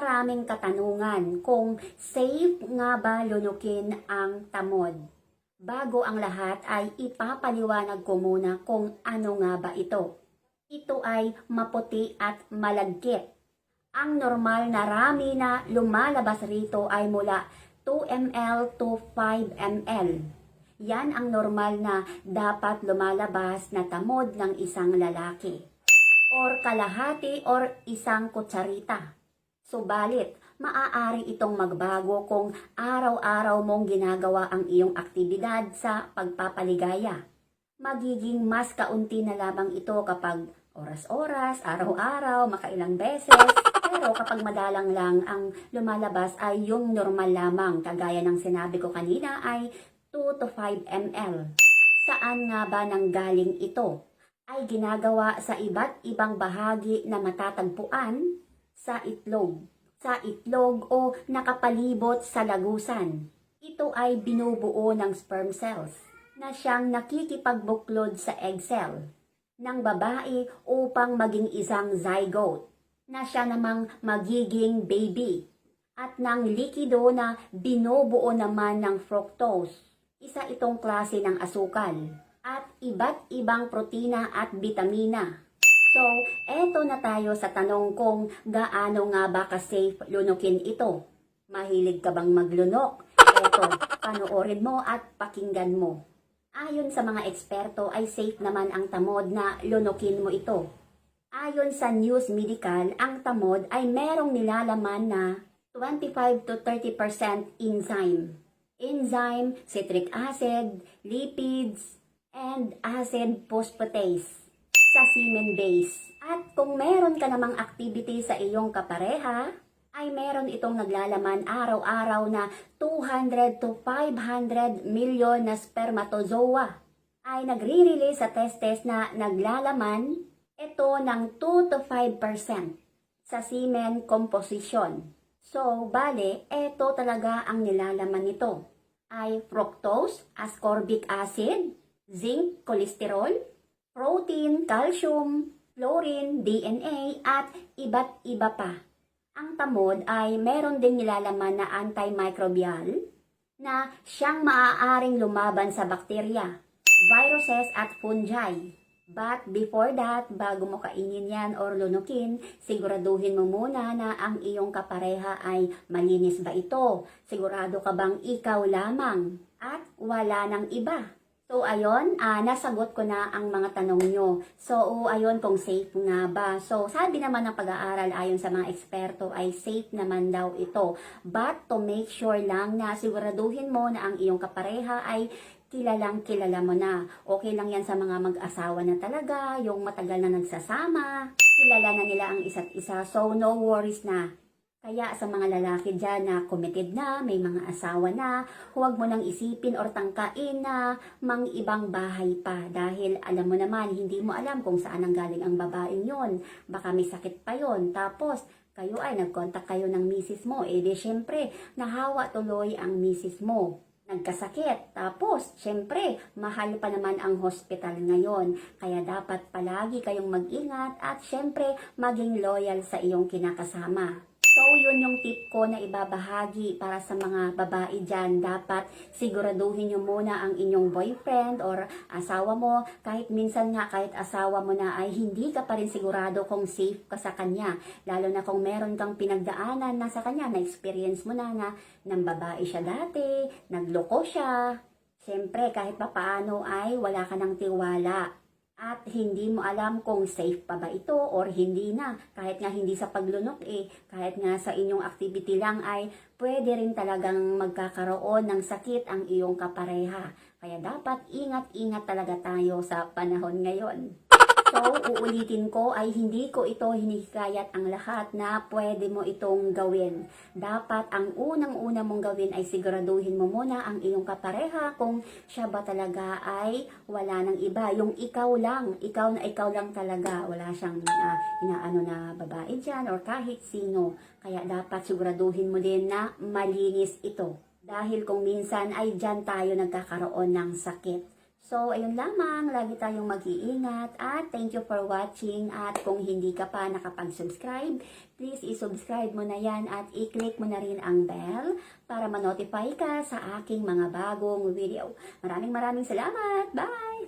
Maraming katanungan kung safe nga ba lunukin ang tamod. Bago ang lahat ay ipapaliwanag ko muna kung ano nga ba ito. Ito ay maputi at malagkit. Ang normal na rami na lumalabas rito ay mula 2 ml to 5 ml. Yan ang normal na dapat lumalabas na tamod ng isang lalaki. Or kalahati or isang kutsarita. Subalit, maaari itong magbago kung araw-araw mong ginagawa ang iyong aktibidad sa pagpapaligaya. Magiging mas kaunti na lamang ito kapag oras-oras, araw-araw, makailang beses. Pero kapag madalang lang ang lumalabas ay yung normal lamang. Kagaya ng sinabi ko kanina ay 2 to 5 ml. Saan nga ba nanggaling ito? Ay ginagawa sa iba't ibang bahagi na matatagpuan sa itlog. Sa itlog o nakapalibot sa lagusan. Ito ay binubuo ng sperm cells na siyang nakikipagbuklod sa egg cell ng babae upang maging isang zygote na siya namang magiging baby at ng likido na binubuo naman ng fructose. Isa itong klase ng asukal at iba't ibang protina at bitamina. So, eto na tayo sa tanong kung gaano nga ba ka-safe lunukin ito. Mahilig ka bang maglunok? Eto, panoorin mo at pakinggan mo. Ayon sa mga eksperto ay safe naman ang tamod na lunukin mo ito. Ayon sa News Medical, ang tamod ay merong nilalaman na 25 to 30% enzyme. Enzyme, citric acid, lipids, and acid phosphatase sa semen base. At kung meron ka namang activity sa iyong kapareha, ay meron itong naglalaman araw-araw na 200 to 500 million na spermatozoa ay nagre-release sa testes na naglalaman ito ng 2 to 5% sa semen composition. So, bale, ito talaga ang nilalaman nito ay fructose, ascorbic acid, zinc, cholesterol, protein, calcium, fluorine, DNA, at iba't iba pa. Ang tamod ay meron din nilalaman na antimicrobial na siyang maaaring lumaban sa bakterya, viruses at fungi. But before that, bago mo kainin yan or lunukin, siguraduhin mo muna na ang iyong kapareha ay malinis ba ito? Sigurado ka bang ikaw lamang at wala nang iba? So, ayun, nasagot ko na ang mga tanong nyo. So, ayun, kung safe nga ba. So, sabi naman ng pag-aaral ayon sa mga eksperto ay safe naman daw ito. But, to make sure lang na siguraduhin mo na ang iyong kapareha ay kilalang kilala mo na. Okay lang yan sa mga mag-asawa na talaga, yung matagal na nagsasama. Kilala na nila ang isa't isa. So, no worries na. Kaya sa mga lalaki dyan na committed na, may mga asawa na, huwag mo nang isipin or tangkain na mang ibang bahay pa. Dahil alam mo naman, hindi mo alam kung saan ang galing ang babaeng yon. Baka may sakit pa yon. Tapos, kayo ay nag-contact kayo ng misis mo. Eh di syempre, nahawa tuloy ang misis mo. Nagkasakit. Tapos, syempre, mahal pa naman ang hospital ngayon. Kaya dapat palagi kayong mag-ingat at syempre, maging loyal sa iyong kinakasama. So, yun yung tip ko na ibabahagi para sa mga babae dyan. Dapat siguraduhin nyo muna ang inyong boyfriend or asawa mo. Kahit minsan nga, kahit asawa mo na ay hindi ka pa rin sigurado kung safe ka sa kanya. Lalo na kung meron kang pinagdaanan na sa kanya, na-experience mo na ng babae siya dati, nagloko siya. Siyempre, kahit papaano ay wala ka ng tiwala. At hindi mo alam kung safe pa ba ito or hindi na. Kahit nga hindi sa paglunok kahit nga sa inyong activity lang ay pwede rin talagang magkakaroon ng sakit ang iyong kapareha. Kaya dapat ingat-ingat talaga tayo sa panahon ngayon. So, uulitin ko ay hindi ko ito hinihikayat ang lahat na pwede mo itong gawin. Dapat ang unang-una mong gawin ay siguraduhin mo muna ang iyong kapareha kung siya ba talaga ay wala nang iba. Yung ikaw lang talaga. Wala siyang inaano na babae dyan or kahit sino. Kaya dapat siguraduhin mo din na malinis ito. Dahil kung minsan ay dyan tayo nagkakaroon ng sakit. So, ayun lamang, lagi tayong mag-iingat at thank you for watching at kung hindi ka pa nakapag-subscribe, please i-subscribe mo na yan at i-click mo na rin ang bell para ma-notify ka sa aking mga bagong video. Maraming salamat! Bye!